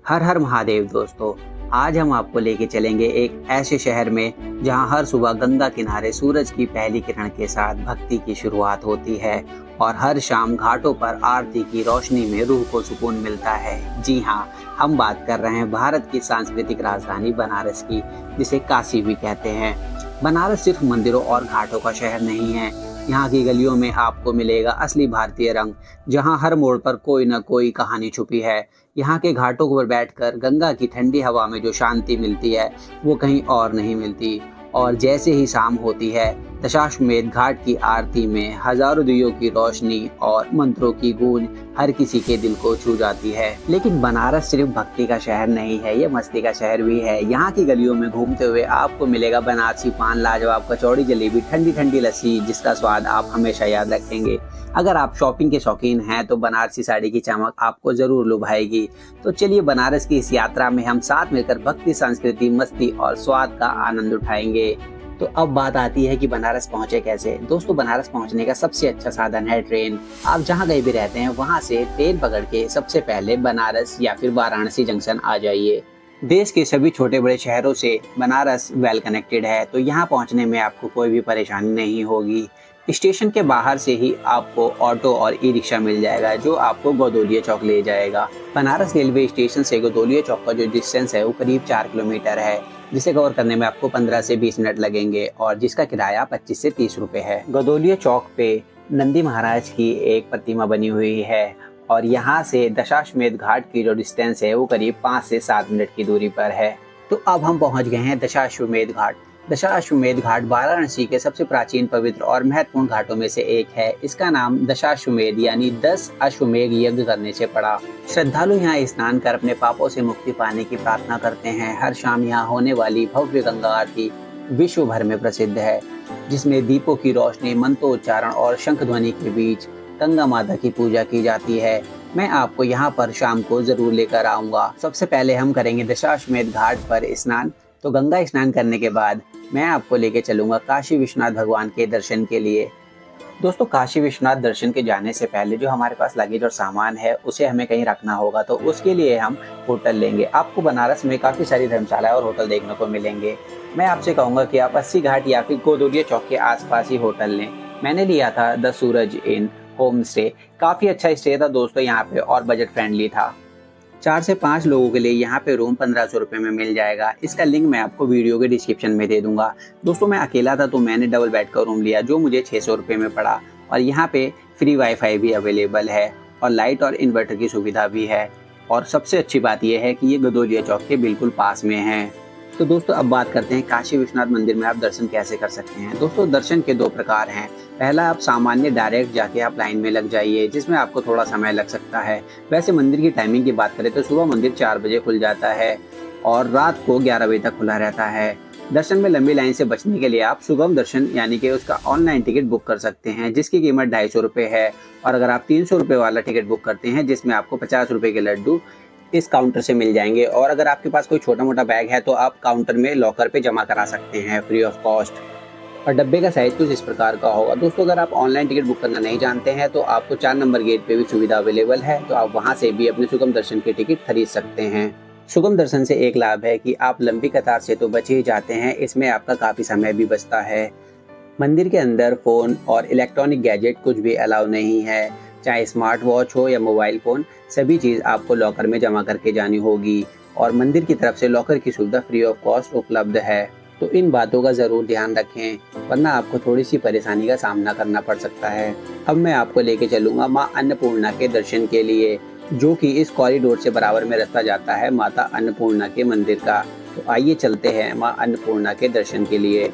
हर हर महादेव दोस्तों। आज हम आपको लेके चलेंगे एक ऐसे शहर में जहां हर सुबह गंगा किनारे सूरज की पहली किरण के साथ भक्ति की शुरुआत होती है और हर शाम घाटों पर आरती की रोशनी में रूह को सुकून मिलता है। जी हाँ, हम बात कर रहे हैं भारत की सांस्कृतिक राजधानी बनारस की, जिसे काशी भी कहते हैं। बनारस सिर्फ मंदिरों और घाटों का शहर नहीं है। यहाँ की गलियों में आपको मिलेगा असली भारतीय रंग, जहाँ हर मोड़ पर कोई न कोई कहानी छुपी है। यहाँ के घाटों पर बैठकर गंगा की ठंडी हवा में जो शांति मिलती है वो कहीं और नहीं मिलती। और जैसे ही शाम होती है, दशाश्वमेध घाट की आरती में हजारों दियों की रोशनी और मंत्रों की गूंज हर किसी के दिल को छू जाती है। लेकिन बनारस सिर्फ भक्ति का शहर नहीं है, ये मस्ती का शहर भी है। यहाँ की गलियों में घूमते हुए आपको मिलेगा बनारसी पान, लाजवाब कचौड़ी, जलेबी, ठंडी ठंडी लस्सी, जिसका स्वाद आप हमेशा याद रखेंगे। अगर आप शॉपिंग के शौकीन हैं तो बनारसी साड़ी की चमक आपको जरूर लुभाएगी। तो चलिए बनारस की इस यात्रा में हम साथ मिलकर भक्ति, संस्कृति, मस्ती और स्वाद का आनंद उठाएंगे। तो अब बात आती है कि बनारस पहुंचे कैसे। दोस्तों, बनारस पहुंचने का सबसे अच्छा साधन है ट्रेन। आप जहां कहीं भी रहते हैं वहां से ट्रेन पकड़ के सबसे पहले बनारस या फिर वाराणसी जंक्शन आ जाइए। देश के सभी छोटे बड़े शहरों से बनारस वेल कनेक्टेड है, तो यहाँ पहुंचने में आपको कोई भी परेशानी नहीं होगी। स्टेशन के बाहर से ही आपको ऑटो और ई रिक्शा मिल जाएगा जो आपको गोदोलिया चौक ले जाएगा। बनारस रेलवे स्टेशन से गोदोलिया चौक का जो डिस्टेंस है वो करीब 4 किलोमीटर है, जिसे कवर करने में आपको 15 से 20 मिनट लगेंगे और जिसका किराया 25 से 30 रुपए है। गोदोलिया चौक पे नंदी महाराज की एक प्रतिमा बनी हुई है और यहाँ से दशाश्वमेध घाट की जो डिस्टेंस है वो करीब 5 से 7 मिनट की दूरी पर है। तो अब हम पहुँच गए हैं दशाश्वमेध घाट। दशाश्वमेध घाट वाराणसी के सबसे प्राचीन, पवित्र और महत्वपूर्ण घाटों में से एक है। इसका नाम दशाश्वमेध यानी 10 अश्वमेध यज्ञ करने से पड़ा। श्रद्धालु यहाँ स्नान कर अपने पापों से मुक्ति पाने की प्रार्थना करते हैं। हर शाम यहाँ होने वाली भव्य गंगा आरती विश्व भर में प्रसिद्ध है, जिसमें दीपों की रोशनी, मंत्रोच्चारण और शंख ध्वनि के बीच गंगा माता की पूजा की जाती है। मैं आपको यहाँ पर शाम को जरूर लेकर आऊंगा। सबसे पहले हम करेंगे दशाश्वमेध घाट पर स्नान। तो गंगा स्नान करने के बाद मैं आपको लेके चलूंगा काशी विश्वनाथ भगवान के दर्शन के लिए। दोस्तों, काशी विश्वनाथ दर्शन के जाने से पहले जो हमारे पास लगेज और सामान है उसे हमें कहीं रखना होगा, तो उसके लिए हम होटल लेंगे। आपको बनारस में काफ़ी सारी धर्मशाला और होटल देखने को मिलेंगे। मैं आपसे कहूँगा कि आप 80 घाट या फिर गोदोलिया चौक के आसपास ही होटल लें। मैंने लिया था the Suraj in home stay. काफ़ी अच्छा स्टे था दोस्तों यहाँ पे और बजट फ्रेंडली था। 4 से 5 लोगों के लिए यहाँ पे रूम 1500 रुपये में मिल जाएगा। इसका लिंक मैं आपको वीडियो के डिस्क्रिप्शन में दे दूंगा। दोस्तों, मैं अकेला था तो मैंने डबल बेड का रूम लिया जो मुझे 600 रुपये में पड़ा और यहाँ पे फ्री वाईफाई भी अवेलेबल है और लाइट और इन्वर्टर की सुविधा भी है। और सबसे अच्छी बात यह है कि ये गोदोलिया चौक के बिल्कुल पास में है। तो दोस्तों, अब बात करते हैं काशी विश्वनाथ मंदिर में आप दर्शन कैसे कर सकते हैं। दोस्तों, दर्शन के 2 प्रकार हैं। पहला, आप सामान्य डायरेक्ट जाके आप लाइन में लग जाइए, जिसमें आपको थोड़ा समय लग सकता है। वैसे मंदिर की टाइमिंग की बात करें तो सुबह मंदिर 4 बजे खुल जाता है और रात को 11 बजे तक खुला रहता है। दर्शन में लंबी लाइन से बचने के लिए आप सुगम दर्शन यानी कि उसका ऑनलाइन टिकट बुक कर सकते हैं, जिसकी कीमत 250 रुपये है। और अगर आप 300 रुपये वाला टिकट बुक करते हैं जिसमें आपको 50 रुपये के लड्डू इस काउंटर से मिल जाएंगे। और अगर आपके पास कोई छोटा मोटा बैग है तो आप काउंटर में लॉकर पे जमा करा सकते हैं फ्री ऑफ कॉस्ट। और डब्बे का साइज कुछ इस प्रकार का होगा। दोस्तों, अगर आप ऑनलाइन टिकट बुक करना नहीं जानते हैं तो आपको 4 नंबर गेट पे भी सुविधा अवेलेबल है, तो आप वहां से भी अपने सुगम दर्शन के टिकट खरीद सकते हैं। सुगम दर्शन से एक लाभ है कि आप लंबी कतार से तो बचे ही जाते हैं, इसमें आपका काफी समय भी बचता है। मंदिर के अंदर फोन और इलेक्ट्रॉनिक गैजेट कुछ भी अलाउ नहीं है, चाहे स्मार्ट वॉच हो या मोबाइल फोन, सभी चीज़ आपको लॉकर में जमा करके जानी होगी। और मंदिर की तरफ से लॉकर की सुविधा फ्री ऑफ कॉस्ट उपलब्ध है। तो इन बातों का ज़रूर ध्यान रखें, वरना आपको थोड़ी सी परेशानी का सामना करना पड़ सकता है। अब मैं आपको लेके चलूँगा माँ अन्नपूर्णा के दर्शन के लिए, जो कि इस कॉरिडोर से बराबर में रास्ता जाता है माता अन्नपूर्णा के मंदिर का। तो आइए चलते हैं माँ अन्नपूर्णा के दर्शन के लिए।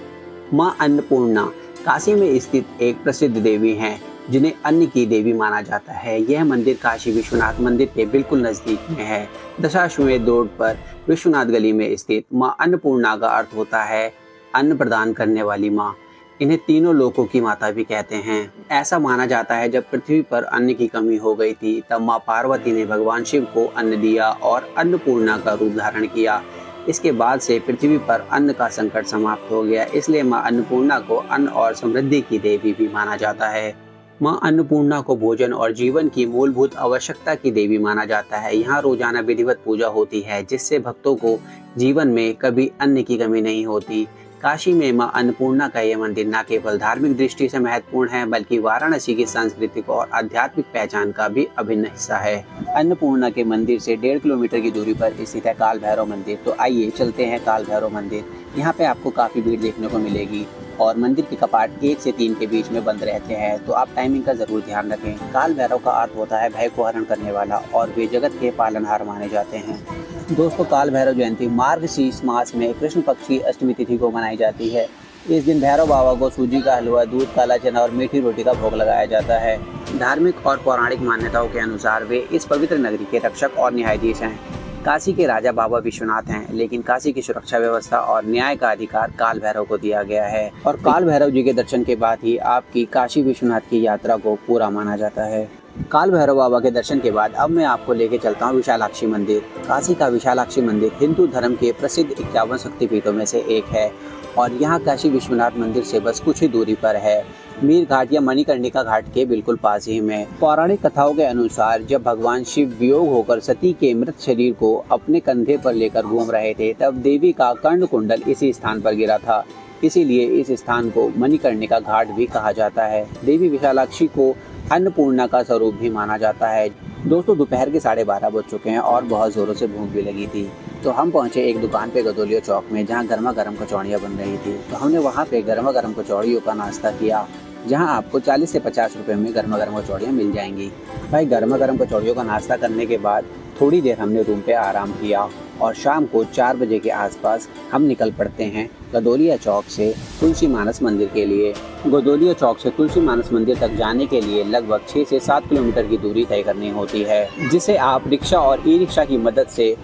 माँ अन्नपूर्णा काशी में स्थित एक प्रसिद्ध देवी हैं, जिन्हें अन्न की देवी माना जाता है। यह मंदिर काशी विश्वनाथ मंदिर के बिल्कुल नजदीक में है। दशाश्वमेध रोड पर विश्वनाथ गली में स्थित माँ अन्नपूर्णा का अर्थ होता है अन्न प्रदान करने वाली माँ। इन्हें तीनों लोकों की माता भी कहते हैं। ऐसा माना जाता है जब पृथ्वी पर अन्न की कमी हो गई थी तब माँ पार्वती ने भगवान शिव को अन्न दिया और अन्नपूर्णा का रूप धारण किया। इसके बाद से पृथ्वी पर अन्न का संकट समाप्त हो गया, इसलिए माँ अन्नपूर्णा को अन्न और समृद्धि की देवी भी माना जाता है। मां अन्नपूर्णा को भोजन और जीवन की मूलभूत आवश्यकता की देवी माना जाता है। यहाँ रोजाना विधिवत पूजा होती है, जिससे भक्तों को जीवन में कभी अन्न की कमी नहीं होती। काशी में मां अन्नपूर्णा का यह मंदिर न केवल धार्मिक दृष्टि से महत्वपूर्ण है, बल्कि वाराणसी की सांस्कृतिक और आध्यात्मिक पहचान का भी अभिन्न हिस्सा है। अन्नपूर्णा के मंदिर से 1.5 किलोमीटर की दूरी पर स्थित है काल भैरव मंदिर। तो आइए चलते हैं काल भैरव मंदिर। यहाँ पे आपको काफी भीड़ देखने को मिलेगी और मंदिर के कपाट 1 से 3 के बीच में बंद रहते हैं, तो आप टाइमिंग का जरूर ध्यान रखें। काल भैरव का अर्थ होता है भय को हरण करने वाला, और वे जगत के पालनहार माने जाते हैं। दोस्तों, काल भैरव जयंती मार्गशीर्ष मास में कृष्ण पक्ष की अष्टमी तिथि को मनाई जाती है। इस दिन भैरव बाबा को सूजी का हलवा, दूध, काला चना और मीठी रोटी का भोग लगाया जाता है। धार्मिक और पौराणिक मान्यताओं के अनुसार वे इस पवित्र नगरी के रक्षक और न्यायाधीश हैं। काशी के राजा बाबा विश्वनाथ हैं, लेकिन काशी की सुरक्षा व्यवस्था और न्याय का अधिकार काल भैरव को दिया गया है, और काल भैरव जी के दर्शन के बाद ही आपकी काशी विश्वनाथ की यात्रा को पूरा माना जाता है। काल भैरव बाबा के दर्शन के बाद अब मैं आपको लेके चलता हूँ विशालाक्षी मंदिर। काशी का विशालाक्षी मंदिर हिंदू धर्म के प्रसिद्ध 51 शक्तिपीठों में से एक है, और यहाँ काशी विश्वनाथ मंदिर से बस कुछ ही दूरी पर है, मीर घाट या मणिकर्णिका घाट के बिल्कुल पास ही में। पौराणिक कथाओं के अनुसार जब भगवान शिव वियोग होकर सती के मृत शरीर को अपने कंधे पर लेकर घूम रहे थे, तब देवी का कर्ण कुंडल इसी स्थान पर गिरा था। इसीलिए इस स्थान को मणिकर्णिका घाट भी कहा जाता है। देवी विशालाक्षी को अन्नपूर्णा का स्वरूप भी माना जाता है। दोस्तों, दोपहर के 12:30 बज चुके हैं और बहुत जोरों से भूख भी लगी थी, तो हम पहुंचे एक दुकान पे गदोलिया चौक में, जहां गर्मा गर्म कचौड़ियाँ बन रही थी। तो हमने वहां पे गर्मा गर्म कचौड़ियों का नाश्ता किया, जहां आपको 40 से 50 रुपए में गर्मा गर्म कचौड़ियाँ मिल जाएंगी। भाई, गर्मा गर्म कचौड़ियों का नाश्ता करने के बाद थोड़ी देर हमने रूम पे आराम किया, और शाम को 4 बजे के आसपास हम निकल पड़ते हैं गदोलिया चौक से तुलसी मानस मंदिर के लिए। गदोलिया चौक से तुलसी मानस मंदिर तक जाने के लिए लगभग 6 से 7 किलोमीटर की दूरी तय करनी होती है, जिसे आप रिक्शा और ई रिक्शा की मदद से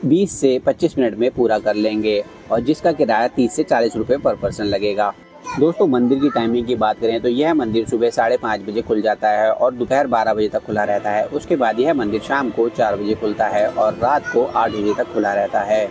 20 से 25 मिनट में पूरा कर लेंगे, और जिसका किराया 30 से 40 रुपये पर पर्सन लगेगा। दोस्तों, मंदिर की टाइमिंग की बात करें तो यह मंदिर सुबह 5:30 बजे खुल जाता है और दोपहर 12 बजे तक खुला रहता है। उसके बाद यह मंदिर शाम को 4 बजे खुलता है और रात को 8 बजे तक खुला रहता है।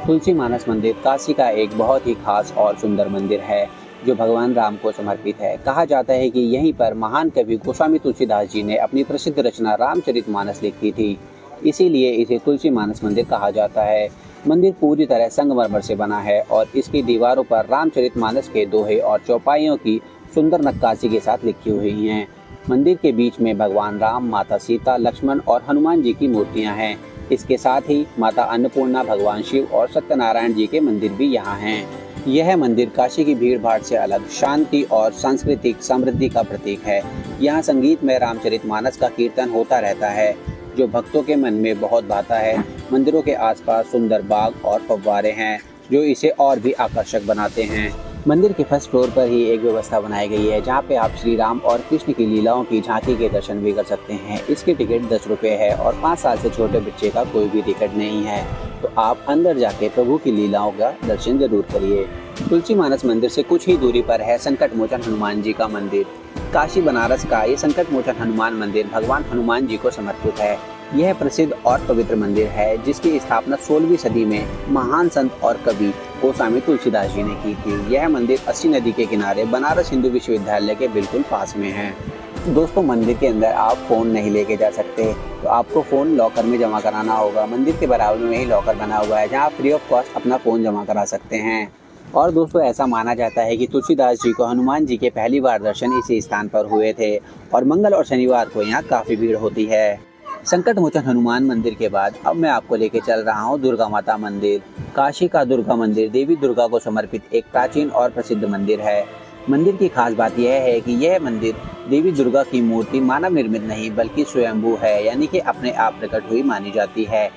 तुलसी मानस मंदिर काशी का एक बहुत ही खास और सुंदर मंदिर है, जो भगवान राम को समर्पित है। कहा जाता है कि यहीं पर महान कवि गोस्वामी तुलसीदास जी ने अपनी प्रसिद्ध रचना रामचरितमानस लिखी थी, इसीलिए इसे तुलसी मानस मंदिर कहा जाता है। मंदिर पूरी तरह संगमरमर से बना है, और इसकी दीवारों पर रामचरितमानस के दोहे और चौपाइयों की सुंदर नक्काशी के साथ लिखी हुई हैं। मंदिर के बीच में भगवान राम, माता सीता, लक्ष्मण और हनुमान जी की मूर्तियां हैं। इसके साथ ही माता अन्नपूर्णा, भगवान शिव और सत्यनारायण जी के मंदिर भी यहाँ हैं। यह मंदिर काशी की भीड़ भाड़ से अलग शांति और सांस्कृतिक समृद्धि का प्रतीक है। यहाँ संगीत में रामचरितमानस का कीर्तन होता रहता है, जो भक्तों के मन में बहुत भाता है। मंदिरों के आसपास सुंदर बाग और फव्वारे हैं, जो इसे और भी आकर्षक बनाते हैं। मंदिर के फर्स्ट फ्लोर पर ही एक व्यवस्था बनाई गई है, जहाँ पे आप श्री राम और कृष्ण की लीलाओं की झांकी के दर्शन भी कर सकते हैं। इसकी टिकट 10 रुपये है, और 5 साल से छोटे बच्चे का कोई भी टिकट नहीं है। तो आप अंदर जाके प्रभु की लीलाओं का दर्शन जरूर करिए। तुलसी मानस मंदिर से कुछ ही दूरी पर है संकट मोचन हनुमान जी का मंदिर। काशी बनारस का ये संकट मोचन हनुमान मंदिर भगवान हनुमान जी को समर्पित है। यह प्रसिद्ध और पवित्र मंदिर है, जिसकी स्थापना 16वीं सदी में महान संत और कवि गोस्वामी तुलसीदास जी ने की थी। यह मंदिर अस्सी नदी के किनारे बनारस हिंदू विश्वविद्यालय के बिल्कुल पास में है। दोस्तों, मंदिर के अंदर आप फ़ोन नहीं लेके जा सकते, तो आपको फ़ोन लॉकर में जमा कराना होगा। मंदिर के बराबर में ही लॉकर बना हुआ है, जहाँ आप फ्री ऑफ कॉस्ट अपना फ़ोन जमा करा सकते हैं। और दोस्तों, ऐसा माना जाता है कि तुलसीदास जी को हनुमान जी के पहली बार दर्शन इसी स्थान पर हुए थे, और मंगल और शनिवार को यहाँ काफ़ी भीड़ होती है। संकट मोचन हनुमान मंदिर के बाद अब मैं आपको लेके चल रहा हूँ दुर्गा माता मंदिर। काशी का दुर्गा मंदिर देवी दुर्गा को समर्पित एक प्राचीन और प्रसिद्ध मंदिर है। मंदिर की खास बात यह है कि यह मंदिर देवी दुर्गा की मूर्ति मानव निर्मित नहीं बल्कि स्वयंभू है, यानी कि अपने आप प्रकट हुई मानी जाती है।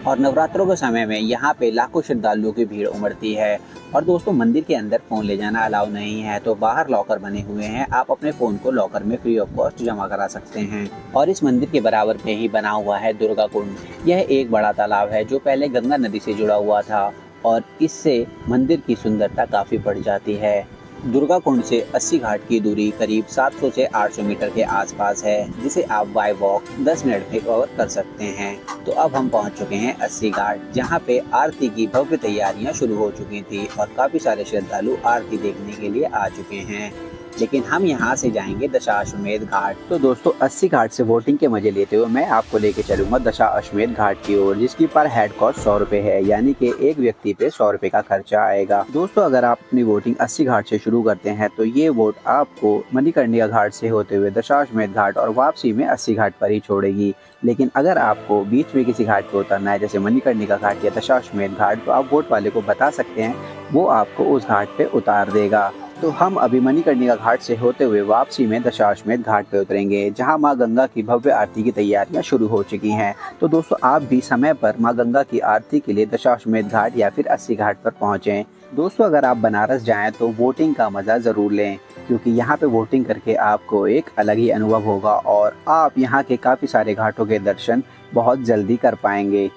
और नवरात्रों के समय में यहाँ पे लाखों श्रद्धालुओं की भीड़ उमड़ती है। और दोस्तों, मंदिर के अंदर फ़ोन ले जाना अलाउ नहीं है, तो बाहर लॉकर बने हुए हैं, आप अपने फ़ोन को लॉकर में फ्री ऑफ कॉस्ट जमा करा सकते हैं। और इस मंदिर के बराबर में ही बना हुआ है दुर्गा कुंड। यह एक बड़ा तालाब है जो पहले गंगा नदी से जुड़ा हुआ था, और इससे मंदिर की सुंदरता काफ़ी बढ़ जाती है। दुर्गा कुंड से 80 घाट की दूरी करीब 700 से 800 मीटर के आसपास है, जिसे आप बाय वॉक 10 मिनट में कवर कर सकते हैं। तो अब हम पहुंच चुके हैं 80 घाट, जहां पे आरती की भव्य तैयारियां शुरू हो चुकी थी और काफी सारे श्रद्धालु आरती देखने के लिए आ चुके हैं। लेकिन हम यहाँ से जाएंगे दशाश्वमेध घाट। तो दोस्तों 80 घाट से बोटिंग के मजे लेते हुए मैं आपको लेके चलूंगा दशाश्वमेध घाट की ओर, जिसकी पर हेड कॉस्ट 100 रुपए है, यानी कि एक व्यक्ति पे 100 रुपए का खर्चा आएगा। दोस्तों अगर आप अपनी बोटिंग 80 घाट से शुरू करते हैं तो ये बोट आपको मणिकर्णिका घाट से होते हुए दशाश्वमेध घाट और वापसी में 80 घाट पर ही छोड़ेगी। लेकिन अगर आपको बीच में किसी घाट पे उतरना है, जैसे मणिकर्णिका घाट या दशाश्वमेध घाट, तो आप बोट वाले को बता सकते हैं, वो आपको उस घाट पे उतार देगा। तो हम अभी मणिकर्णिका घाट से होते हुए वापसी में दशाश्वमेध घाट पे उतरेंगे, जहां मां गंगा की भव्य आरती की तैयारियां शुरू हो चुकी हैं। तो दोस्तों आप भी समय पर मां गंगा की आरती के लिए दशाश्वमेध घाट या फिर 80 घाट पर पहुंचें। दोस्तों अगर आप बनारस जाएं तो बोटिंग का मजा जरूर लें, क्योंकि यहाँ पे बोटिंग करके आपको एक अलग ही अनुभव होगा और आप यहाँ के काफी सारे घाटों के दर्शन बहुत जल्दी कर पाएंगे।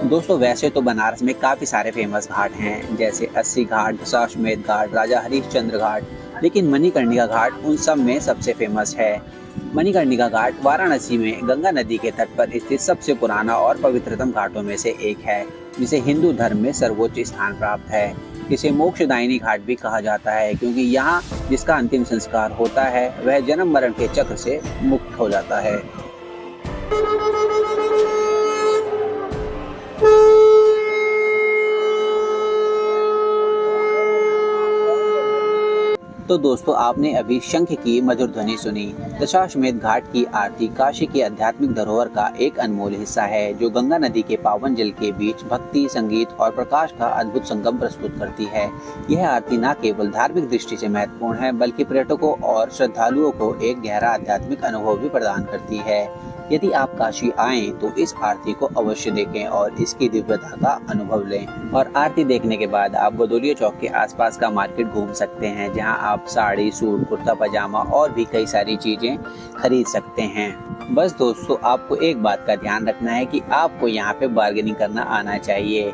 दोस्तों वैसे तो बनारस में काफ़ी सारे फेमस घाट हैं, जैसे 80 घाट, दशाश्वमेध घाट, राजा हरिश्चंद्र घाट, लेकिन मणिकर्णिका घाट उन सब में सबसे फेमस है। मणिकर्णिका घाट वाराणसी में गंगा नदी के तट पर स्थित सबसे पुराना और पवित्रतम घाटों में से एक है, जिसे हिंदू धर्म में सर्वोच्च स्थान प्राप्त है। इसे मोक्षदायिनी घाट भी कहा जाता है, क्योंकि यहाँ जिसका अंतिम संस्कार होता है वह जन्म मरण के चक्र से मुक्त हो जाता है। तो दोस्तों आपने अभी शंख की मधुर ध्वनि सुनी। दशाश्वमेध घाट की आरती काशी की आध्यात्मिक धरोहर का एक अनमोल हिस्सा है, जो गंगा नदी के पावन जल के बीच भक्ति, संगीत और प्रकाश का अद्भुत संगम प्रस्तुत करती है। यह आरती न केवल धार्मिक दृष्टि से महत्वपूर्ण है, बल्कि पर्यटकों और श्रद्धालुओं को एक गहरा आध्यात्मिक अनुभव भी प्रदान करती है। यदि आप काशी आएं तो इस आरती को अवश्य देखें और इसकी दिव्यता का अनुभव लें। और आरती देखने के बाद आप गोदोलिया चौक के आसपास का मार्केट घूम सकते हैं, जहां आप साड़ी, सूट, कुर्ता पजामा और भी कई सारी चीजें खरीद सकते हैं। बस दोस्तों आपको एक बात का ध्यान रखना है कि आपको यहाँ पे बार्गेनिंग करना आना चाहिए।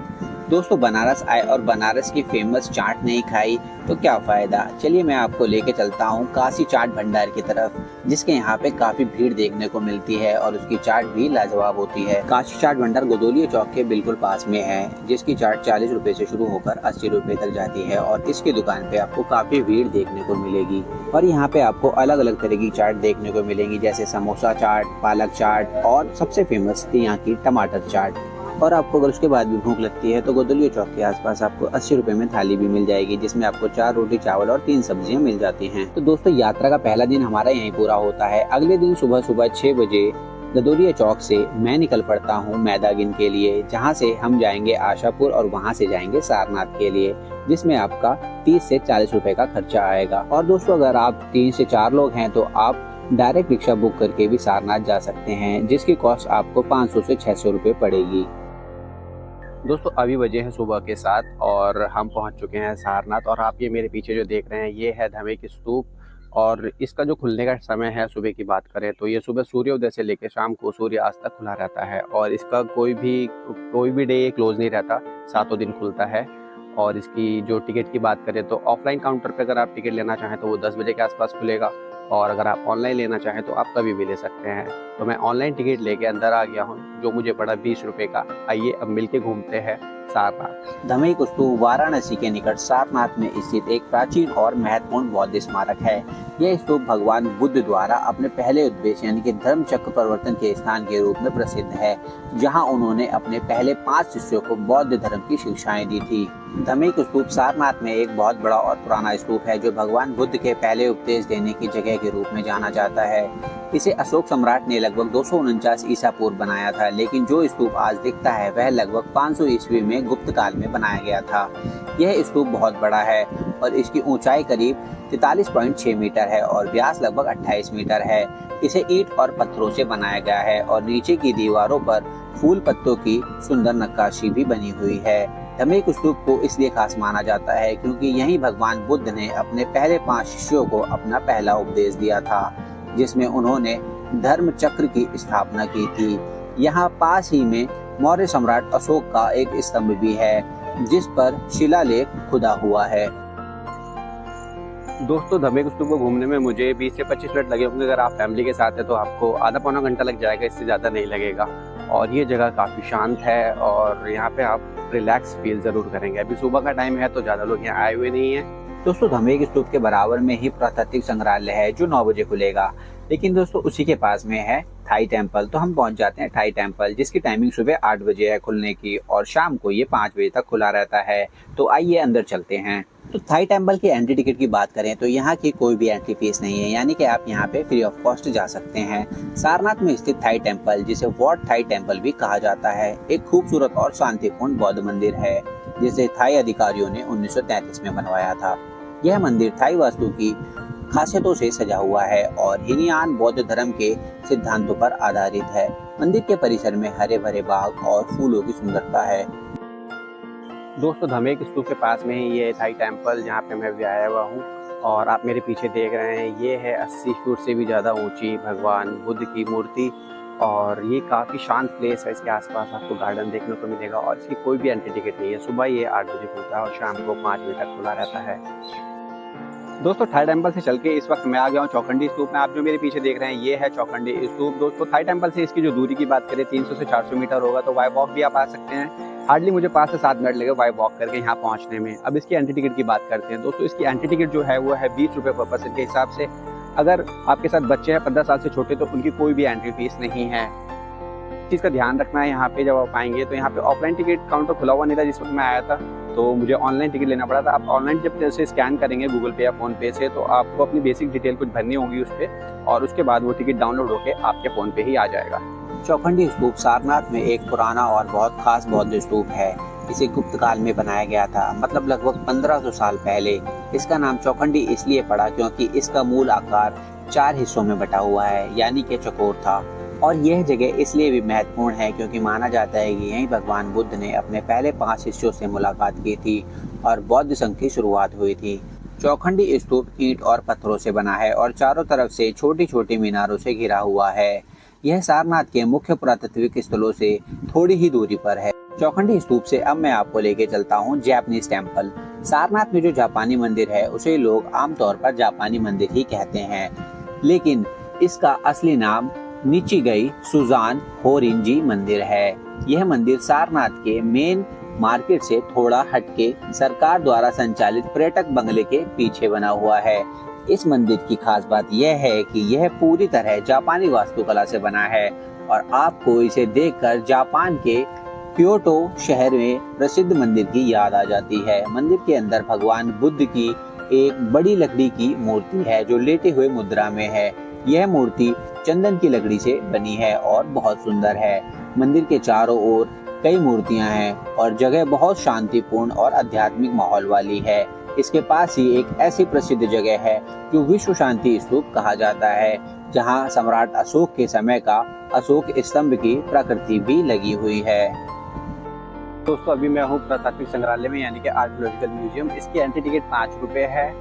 दोस्तों बनारस आए और बनारस की फेमस चाट नहीं खाई तो क्या फायदा। चलिए मैं आपको लेके चलता हूँ काशी चाट भंडार की तरफ, जिसके यहाँ पे काफी भीड़ देखने को मिलती है और उसकी चाट भी लाजवाब होती है। काशी चाट भंडार गोदोलिया चौक के बिल्कुल पास में है, जिसकी चाट 40 रुपए से शुरू होकर 80 रुपए तक जाती है और इसकी दुकान पे आपको काफी भीड़ देखने को मिलेगी। और यहाँ पे आपको अलग अलग तरह की चाट देखने को मिलेंगी, जैसे समोसा चाट, पालक चाट और सबसे फेमस यहाँ की टमाटर चाट। और आपको अगर उसके बाद भी भूख लगती है तो गोदोलिया चौक के आसपास आपको 80 रुपए में थाली भी मिल जाएगी, जिसमें आपको 4 रोटी, चावल और 3 सब्जियां मिल जाती हैं। तो दोस्तों यात्रा का पहला दिन हमारा यहीं पूरा होता है। अगले दिन सुबह 6 बजे गोदोलिया चौक से मैं निकल पड़ता हूँ मैदागिन के लिए, जहाँ से हम जाएंगे आशापुर और वहाँ से जाएंगे सारनाथ के लिए, जिसमें आपका 30 से 40 रुपए का खर्चा आएगा। और दोस्तों अगर आप 3 से 4 लोग हैं तो आप डायरेक्ट रिक्शा बुक करके भी सारनाथ जा सकते हैं, जिसकी कॉस्ट आपको 500 से 600 रुपए पड़ेगी। दोस्तों अभी बजे हैं सुबह के 7 और हम पहुंच चुके हैं सारनाथ। और आप ये मेरे पीछे जो देख रहे हैं ये है धमेक स्तूप, और इसका जो खुलने का समय है सुबह की बात करें तो ये सुबह सूर्योदय से लेकर शाम को सूर्यास्त तक खुला रहता है और इसका कोई भी डे क्लोज नहीं रहता, 7 दिन खुलता है। और इसकी जो टिकट की बात करें तो ऑफलाइन काउंटर पे अगर आप टिकट लेना चाहें तो वो 10 बजे के आसपास खुलेगा, और अगर आप ऑनलाइन लेना चाहें तो आप कभी भी ले सकते हैं। तो मैं ऑनलाइन टिकट लेके अंदर आ गया हूँ, जो मुझे पड़ा 20 रुपए का। आइए अब मिलके घूमते हैं सारनाथ। धमेक स्तूप वाराणसी के निकट सारनाथ में स्थित एक प्राचीन और महत्वपूर्ण बौद्ध स्मारक है। यह स्तूप भगवान बुद्ध द्वारा अपने पहले उद्देश्य यानी कि धर्म चक्र परिवर्तन के स्थान के रूप में प्रसिद्ध है, जहां उन्होंने अपने पहले 5 शिष्यों को बौद्ध धर्म की शिक्षाएं दी थी। धमेक स्तूप सारनाथ में एक बहुत बड़ा और पुराना स्तूप है, जो भगवान बुद्ध के पहले उपदेश देने की जगह के रूप में जाना जाता है। इसे अशोक सम्राट ने लगभग 249 ईसा पूर्व बनाया था, लेकिन जो स्तूप आज दिखता है वह लगभग 500 ईस्वी में गुप्त काल में बनाया गया था। यह स्तूप बहुत बड़ा है और इसकी ऊंचाई करीब 43.6 मीटर है और व्यास लगभग 28 मीटर है। इसे ईंट और पत्थरों से बनाया गया है और नीचे की दीवारों पर फूल पत्तों की सुंदर नक्काशी भी बनी हुई है। धमेक स्तूप को इसलिए खास माना जाता है क्योंकि यहीं भगवान बुद्ध ने अपने पहले 5 शिष्यों को अपना पहला उपदेश दिया था, जिसमें उन्होंने धर्म चक्र की स्थापना की थी। यहाँ पास ही में मौर्य सम्राट अशोक का एक स्तंभ भी है, जिस पर शिलालेख खुदा हुआ है। दोस्तों धमेक स्तूप को घूमने में मुझे 20 से 25 मिनट लगे होंगे। अगर आप फैमिली के साथ हैं तो आपको आधा पौना घंटा लग जाएगा, इससे ज़्यादा नहीं लगेगा। और ये जगह काफ़ी शांत है और यहाँ पे आप रिलैक्स फील ज़रूर करेंगे। अभी सुबह का टाइम है तो ज़्यादा लोग यहाँ आए हुए नहीं हैं। दोस्तों धमेक स्तूप के बराबर में ही पुरातात्विक संग्रहालय है जो 9 बजे खुलेगा, लेकिन दोस्तों उसी के पास में है थाई टेम्पल। तो हम पहुंच जाते हैं थाई टेम्पल, जिसकी टाइमिंग सुबह 8 बजे है खुलने की और शाम को ये 5 बजे तक खुला रहता है। तो आइए अंदर चलते हैं। तो थाई टेम्पल की एंट्री टिकट की बात करें तो यहाँ की कोई भी एंट्री फीस नहीं है, यानी कि आप यहाँ पे फ्री ऑफ कॉस्ट जा सकते हैं। सारनाथ में स्थित थाई टेम्पल, जिसे वॉट थाई टेम्पल भी कहा जाता है, एक खूबसूरत और शांतिपूर्ण बौद्ध मंदिर है जिसे थाई अधिकारियों ने 1933 में बनवाया था। यह मंदिर थाई वास्तु की खासियतों से सजा हुआ है और हीनयान बौद्ध धर्म के सिद्धांतों पर आधारित है। मंदिर के परिसर में हरे भरे बाग और फूलों की सुंदरता है। दोस्तों धमेक स्तूप के पास में ही ये थाई टेम्पल जहाँ पे मैं भी आया हुआ हूँ और आप मेरे पीछे देख रहे हैं, ये है 80 फुट से भी ज़्यादा ऊंची भगवान बुद्ध की मूर्ति और ये काफ़ी शांत प्लेस है। इसके आसपास आपको गार्डन देखने को मिलेगा और इसकी कोई भी एंट्री टिकट नहीं है। सुबह ये 8 बजे खुलता है और शाम को 5 बजे तक खुला रहता है। दोस्तों थाई टेम्पल से चल के इस वक्त मैं आ गया हूँ चौखंडी स्तूप में। आप जो मेरे पीछे देख रहे हैं ये है चौखंडी स्तूप। दोस्तों थाई टेम्पल से इसकी जो दूरी की बात करें 300 से 400 मीटर होगा, तो बाय वॉक भी आप आ सकते हैं। हार्डली मुझे 5 से 7 मिनट लगे बाय वॉक करके यहाँ पहुँचने में। अब इसकी एंट्री टिकट की बात करते हैं। दोस्तों इसकी एंट्री टिकट जो है वो है 20 रुपये पर पर्सन के हिसाब से। अगर आपके साथ बच्चे हैं 15 साल से छोटे तो उनकी कोई भी एंट्री फीस नहीं है। चीज़ का ध्यान रखना है यहाँ पे जब आप आएंगे तो यहाँ पे ऑफलाइन टिकट काउंटर खुला हुआ नहीं था जिस वक्त मैं आया था, तो मुझे ऑनलाइन टिकट लेना पड़ा था। आप ऑनलाइन जब जैसे स्कैन करेंगे गूगल पे या फ़ोन पे से तो आपको अपनी बेसिक डिटेल कुछ भरनी होगी उस पर और उसके बाद वो टिकट डाउनलोड होकर आपके फ़ोन पे ही आ जाएगा। चौखंडी स्तूप सारनाथ में एक पुराना और बहुत खास बौद्ध स्तूप है। इसे गुप्त काल में बनाया गया था, मतलब लगभग 1500 साल पहले। इसका नाम चौखंडी इसलिए पड़ा क्योंकि इसका मूल आकार 4 हिस्सों में बटा हुआ है, यानी कि चौकोर था। और यह जगह इसलिए भी महत्वपूर्ण है क्योंकि माना जाता है कि यहीं भगवान बुद्ध ने अपने पहले 5 शिष्यों से मुलाकात की थी और बौद्ध संघ की शुरुआत हुई थी। चौखंडी स्तूप ईंट और पत्थरों से बना है और चारों तरफ से छोटी छोटी मीनारों से घिरा हुआ है। यह सारनाथ के मुख्य पुरातात्विक स्थलों से थोड़ी ही दूरी पर है। चौखंडी स्तूप से अब मैं आपको लेके चलता हूँ जापानीज टेम्पल। सारनाथ में जो जापानी मंदिर है उसे लोग आमतौर पर जापानी मंदिर ही कहते हैं, लेकिन इसका असली नाम निचिगई सुजान होरिंजी मंदिर है। यह मंदिर सारनाथ के मेन मार्केट से थोड़ा हटके सरकार द्वारा संचालित पर्यटक बंगले के पीछे बना हुआ है। इस मंदिर की खास बात यह है कि यह पूरी तरह जापानी वास्तुकला से बना है और आपको इसे देखकर जापान के क्योटो शहर में प्रसिद्ध मंदिर की याद आ जाती है। मंदिर के अंदर भगवान बुद्ध की एक बड़ी लकड़ी की मूर्ति है जो लेटे हुए मुद्रा में है। यह मूर्ति चंदन की लकड़ी से बनी है और बहुत सुंदर है। मंदिर के चारों ओर कई मूर्तियां हैं और जगह बहुत शांतिपूर्ण और आध्यात्मिक माहौल वाली है। इसके पास ही एक ऐसी प्रसिद्ध जगह है जो विश्व शांति स्तूप कहा जाता है, जहां सम्राट अशोक के समय का अशोक स्तंभ की प्रकृति भी लगी हुई है। दोस्तों अभी मैं हूँ पुरातात्विक संग्रहालय में, यानी कि आर्कियोलॉजिकल म्यूजियम। इसकी एंट्री टिकट 5 रुपये है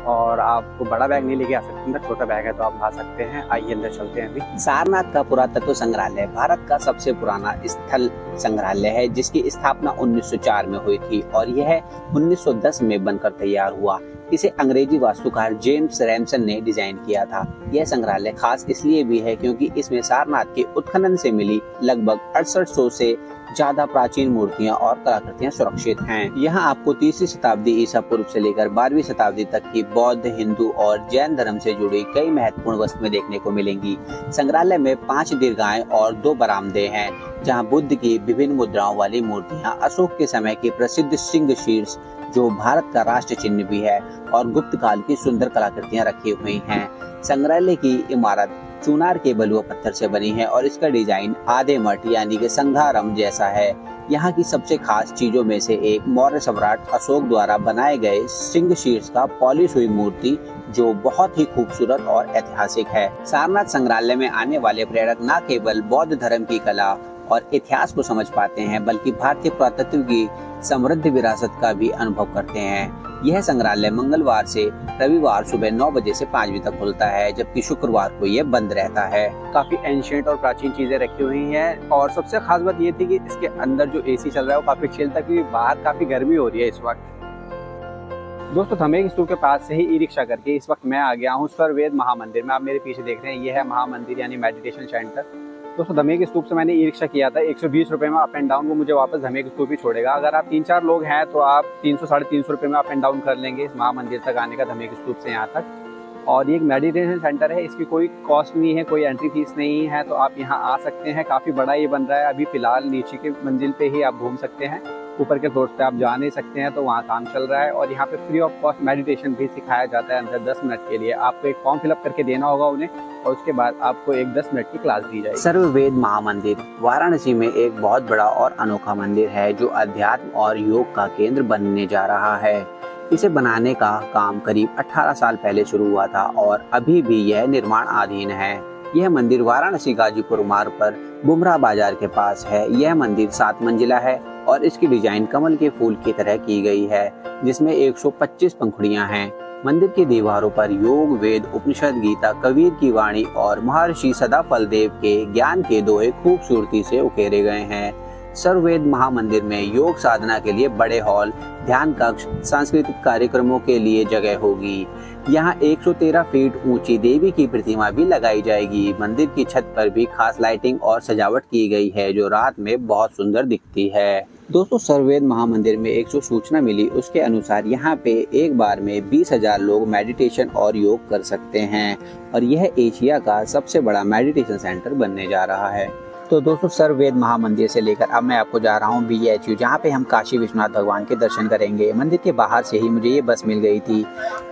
और आपको बड़ा बैग नहीं लेके आ सकते, अंदर छोटा बैग है तो आप ला सकते हैं। आइए अंदर चलते हैं। अभी सारनाथ का पुरातत्व संग्रहालय भारत का सबसे पुराना स्थल संग्रहालय है, जिसकी स्थापना 1904 में हुई थी और यह 1910 में बनकर तैयार हुआ। इसे अंग्रेजी वास्तुकार जेम्स रैमसन ने डिजाइन किया था। यह संग्रहालय खास इसलिए भी है क्योंकि इसमें सारनाथ के उत्खनन से मिली लगभग 6800 से ज्यादा प्राचीन मूर्तियां और कलाकृतियां सुरक्षित हैं। यहाँ आपको 3री शताब्दी ईसा पूर्व से लेकर 12वीं शताब्दी तक की बौद्ध, हिंदू और जैन धर्म से जुड़ी कई महत्वपूर्ण वस्तुएं देखने को मिलेंगी। संग्रहालय में 5 दीर्घाएं और 2 बरामदे हैं, जहाँ बुद्ध की विभिन्न मुद्राओं वाली मूर्तियां, अशोक के समय की प्रसिद्ध सिंह शीर्ष जो भारत का राष्ट्र चिन्ह भी है, और गुप्त काल की सुंदर कलाकृतियां रखी हुई हैं। संग्रहालय की इमारत चुनार के बलुआ पत्थर से बनी है और इसका डिजाइन आधे मठ यानी कि संघारम जैसा है। यहाँ की सबसे खास चीजों में से एक मौर्य सम्राट अशोक द्वारा बनाए गए सिंह शीर्ष का पॉलिश हुई मूर्ति, जो बहुत ही खूबसूरत और ऐतिहासिक है। सारनाथ संग्रहालय में आने वाले पर्यटक न केवल बौद्ध धर्म की कला और इतिहास को समझ पाते हैं, बल्कि भारतीय पुरातत्व की समृद्ध विरासत का भी अनुभव करते हैं। यह संग्रहालय मंगलवार से रविवार सुबह 9 बजे से 5 बजे तक खुलता है, जबकि शुक्रवार को यह बंद रहता है। काफी एंशिएंट और प्राचीन चीजें रखी हुई हैं और सबसे खास बात ये थी कि इसके अंदर जो एसी चल रहा है वो काफी चिल था, क्योंकि बाहर काफी गर्मी हो रही है इस वक्त। दोस्तों धमेक स्तूप के पास से ही ई रिक्शा करके इस वक्त मैं आ गया हूँ स्वर्वेद महामंदिर में। आप मेरे पीछे देख रहे हैं, ये है महामंदिर यानी मेडिटेशन सेंटर। दोस्तों धमेक स्तूप से मैंने ई रिक्शा किया था, 120 रुपये में अप एंड डाउन, वो मुझे वापस धमेक स्तूप ही छोड़ेगा। अगर आप 3-4 लोग हैं तो आप 300 साढ़े 300 रुपये में अप एंड डाउन कर लेंगे इस महामंदिर तक आने का, धमेक स्तूप से यहाँ तक। और ये एक मेडिटेशन सेंटर है, इसकी कोई कॉस्ट नहीं है, कोई एंट्री फीस नहीं है, तो आप यहाँ आ सकते हैं। काफ़ी बड़ा ये बन रहा है, अभी फ़िलहाल नीचे के मंजिल पे ही आप घूम सकते हैं, ऊपर के फ्लोर पे आप जा नहीं सकते हैं, तो वहाँ काम चल रहा है। और यहाँ पे फ्री ऑफ कॉस्ट मेडिटेशन भी सिखाया जाता है अंदर 10 मिनट के लिए। आपको एक फॉर्म फिलअप करके देना होगा उन्हें, और उसके बाद आपको एक 10 मिनट की क्लास दी जाएगी। सर्ववेद महामंदिर वाराणसी में एक बहुत बड़ा और अनोखा मंदिर है जो अध्यात्म और योग का केंद्र बनने जा रहा है। इसे बनाने का काम करीब 18 साल पहले शुरू हुआ था और अभी भी यह निर्माणाधीन है। यह मंदिर वाराणसी गाजीपुर मार्ग पर बुमरा बाजार के पास है। यह मंदिर 7 मंजिला है और इसकी डिजाइन कमल के फूल की तरह की गई है, जिसमें 125 पंखुड़ियां हैं। मंदिर की दीवारों पर योग, वेद, उपनिषद, गीता, कबीर की वाणी और महर्षि सदाफल देव के ज्ञान के दोहे खूबसूरती से उकेरे गए हैं। सर्ववेद महामंदिर में योग साधना के लिए बड़े हॉल, ध्यान कक्ष, सांस्कृतिक कार्यक्रमों के लिए जगह होगी। यहाँ 113 फीट ऊंची देवी की प्रतिमा भी लगाई जाएगी। मंदिर की छत पर भी खास लाइटिंग और सजावट की गई है जो रात में बहुत सुंदर दिखती है। दोस्तों सर्ववेद महामंदिर में एक जो सूचना मिली उसके अनुसार यहाँ पे एक बार में 20,000 लोग मेडिटेशन और योग कर सकते हैं और यह एशिया का सबसे बड़ा मेडिटेशन सेंटर बनने जा रहा है। तो दोस्तों सर्ववेद महामंदिर से लेकर अब मैं आपको जा रहा हूँ BHU, जहाँ पे हम काशी विश्वनाथ भगवान के दर्शन करेंगे। मंदिर के बाहर से ही मुझे ये बस मिल गई थी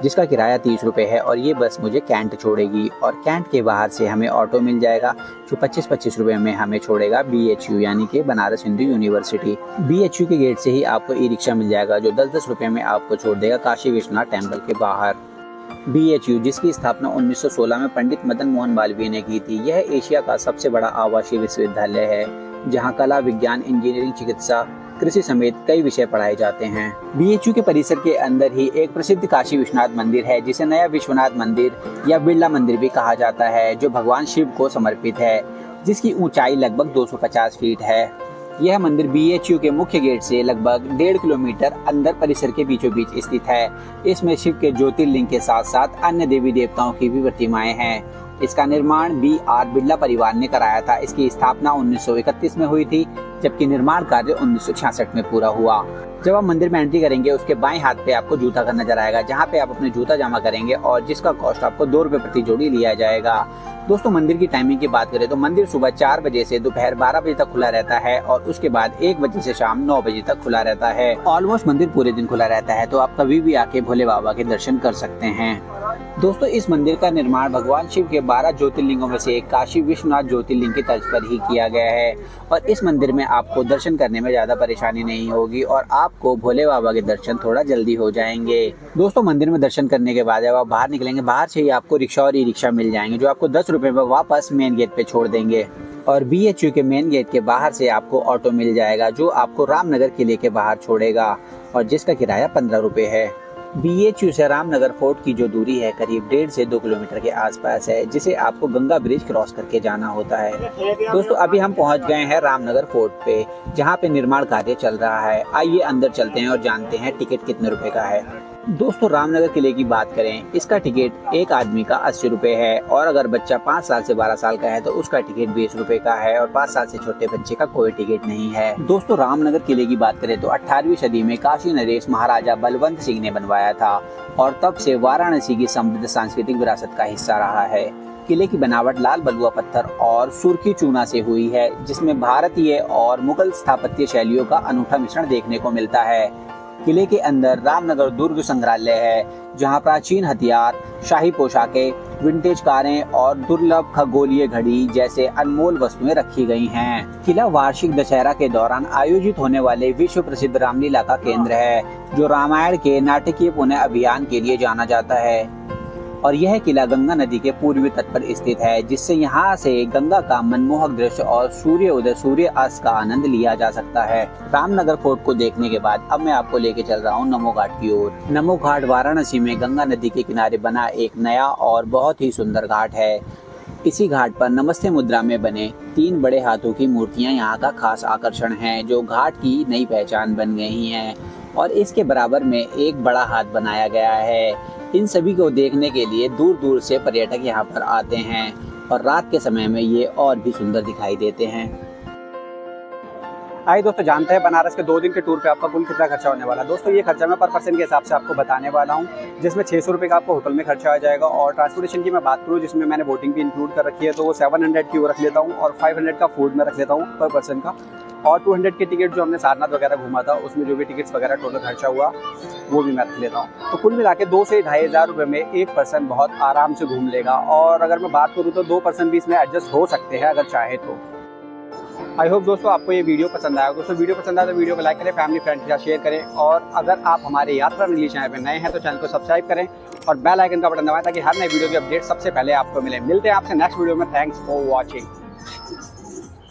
जिसका किराया 30 रुपये है और ये बस मुझे कैंट छोड़ेगी और कैंट के बाहर से हमें ऑटो मिल जाएगा जो 25-25 रुपये में हमें छोड़ेगा BHU यानी कि बनारस हिंदू यूनिवर्सिटी। BHU के गेट से ही आपको ई रिक्शा मिल जाएगा जो 10-10 रुपये में आपको छोड़ देगा काशी विश्वनाथ टेम्पल के बाहर। BHU जिसकी स्थापना 1916 में पंडित मदन मोहन मालवीय ने की थी, यह एशिया का सबसे बड़ा आवासीय विश्वविद्यालय है जहां कला, विज्ञान, इंजीनियरिंग, चिकित्सा, कृषि समेत कई विषय पढ़ाए जाते हैं। BHU के परिसर के अंदर ही एक प्रसिद्ध काशी विश्वनाथ मंदिर है जिसे नया विश्वनाथ मंदिर या बिरला मंदिर भी कहा जाता है, जो भगवान शिव को समर्पित है, जिसकी ऊंचाई लगभग 250 फीट है। यह मंदिर BHU के मुख्य गेट से लगभग 1.5 किलोमीटर अंदर परिसर के बीचों बीच स्थित है। इसमें शिव के ज्योतिर्लिंग के साथ साथ अन्य देवी देवताओं की भी प्रतिमाएं हैं। इसका निर्माण BR बिरला परिवार ने कराया था। इसकी स्थापना 1931 में हुई थी जबकि निर्माण कार्य 1966 में पूरा हुआ। जब आप मंदिर में एंट्री करेंगे उसके बाएं हाथ पे आपको जूता घर नजर आएगा जहाँ पे आप अपने जूता जमा करेंगे और जिसका कॉस्ट आपको 2 रुपए प्रति जोड़ी लिया जाएगा। दोस्तों मंदिर की टाइमिंग की बात करें तो मंदिर सुबह 4 बजे से दोपहर 12 बजे तक खुला रहता है और उसके बाद 1 बजे से शाम 9 बजे तक खुला रहता है। ऑलमोस्ट मंदिर पूरे दिन खुला रहता है, तो आप कभी भी आके भोले बाबा के दर्शन कर सकते हैं। दोस्तों इस मंदिर का निर्माण भगवान शिव के 12 ज्योतिर्लिंगों में से एक काशी विश्वनाथ ज्योतिर्लिंग की तर्ज पर ही किया गया है और इस मंदिर में आपको दर्शन करने में ज्यादा परेशानी नहीं होगी और आपको भोले बाबा के दर्शन थोड़ा जल्दी हो जाएंगे। दोस्तों मंदिर में दर्शन करने के बाद जब आप बाहर निकलेंगे, बाहर से ही आपको रिक्शा और ई रिक्शा मिल जाएंगे जो आपको 10 रुपए में वापस मेन गेट पे छोड़ देंगे और BHU के मेन गेट के बाहर से आपको ऑटो मिल जाएगा जो आपको रामनगर किले के बाहर छोड़ेगा और जिसका किराया 15 रुपए है। BHU से रामनगर फोर्ट की जो दूरी है करीब 1.5 से 2 किलोमीटर के आसपास है, जिसे आपको गंगा ब्रिज क्रॉस करके जाना होता है। दोस्तों अभी हम पहुंच गए हैं रामनगर फोर्ट पे जहां पे निर्माण कार्य चल रहा है। आइए अंदर चलते हैं और जानते हैं टिकट कितने रुपए का है। दोस्तों रामनगर किले की बात करें, इसका टिकट एक आदमी का 80 रुपए है और अगर बच्चा 5 साल से 12 साल का है तो उसका टिकट 20 रुपए का है और 5 साल से छोटे बच्चे का कोई टिकट नहीं है। दोस्तों रामनगर किले की बात करें तो 18वीं सदी में काशी नरेश महाराजा बलवंत सिंह ने बनवाया था और तब से वाराणसी की समृद्ध सांस्कृतिक विरासत का हिस्सा रहा है। किले की बनावट लाल बलुआ पत्थर और सुर्खी चूना से हुई है जिसमें भारतीय और मुगल स्थापत्य शैलियों का अनूठा मिश्रण देखने को मिलता है। किले के अंदर रामनगर दुर्ग संग्रहालय है जहां प्राचीन हथियार, शाही पोशाकें, विंटेज कारें और दुर्लभ खगोलीय घड़ी जैसे अनमोल वस्तुएं रखी गई हैं। किला वार्षिक दशहरा के दौरान आयोजित होने वाले विश्व प्रसिद्ध रामलीला का केंद्र है जो रामायण के नाटकीय पुनः अभियान के लिए जाना जाता है और यह किला गंगा नदी के पूर्वी तट पर स्थित है जिससे यहाँ से गंगा का मनमोहक दृश्य और सूर्य उदय सूर्य अस्त का आनंद लिया जा सकता है। रामनगर फोर्ट को देखने के बाद अब मैं आपको लेके चल रहा हूँ नमो घाट की ओर। नमो घाट वाराणसी में गंगा नदी के किनारे बना एक नया और बहुत ही सुंदर घाट है। इसी घाट पर नमस्ते मुद्रा में बने 3 बड़े हाथों की मूर्तियां यहाँ का खास आकर्षण हैं जो घाट की नई पहचान बन गई हैं और इसके बराबर में एक बड़ा हाथ बनाया गया है। इन सभी को देखने के लिए दूर दूर से पर्यटक यहाँ पर आते हैं और रात के समय में ये और भी सुंदर दिखाई देते हैं। आइए दोस्तों जानते हैं बनारस के 2 दिन के टूर पे आपका कुल कितना खर्चा होने वाला है। दोस्तों ये खर्चा मैं पर पर्सन के हिसाब से आपको बताने वाला हूँ, जिसमें 600 रुपये का आपको होटल में खर्चा आ जाएगा। और ट्रांसपोर्टेशन की मैं बात करूँ जिसमें मैंने बोटिंग भी इंक्लूड कर रखी है, तो वो 700 की वो रख लेता हूँ और 500 का फूड में रख लेता हूँ पर पर्सन का। और 200 के टिकट जो हमने सारनाथ वगैरह घूमा था उसमें जो भी टिकट्स वगैरह टोटल खर्चा हुआ वो भी मैं रख लेता हूँ। तो कुल मिला के 2 से 2,500 रुपये में एक पर्सन बहुत आराम से घूम लेगा। और अगर मैं बात करूँ तो 2 पर्सन भी इसमें एडजस्ट हो सकते हैं अगर चाहे तो। आई होप दोस्तों आपको ये वीडियो पसंद आया। दोस्तों वीडियो पसंद आया तो वीडियो को लाइक करें, फैमिली फ्रेंड के साथ शेयर करें। और अगर आप हमारे यात्रा रंगीली चैनल पर नए हैं तो चैनल को सब्सक्राइब करें और बेल आइकन का बटन दबाएं ताकि हर नई वीडियो की अपडेट सबसे पहले आपको मिले। मिलते हैं आपसे नेक्स्ट वीडियो में। Thanks for watching.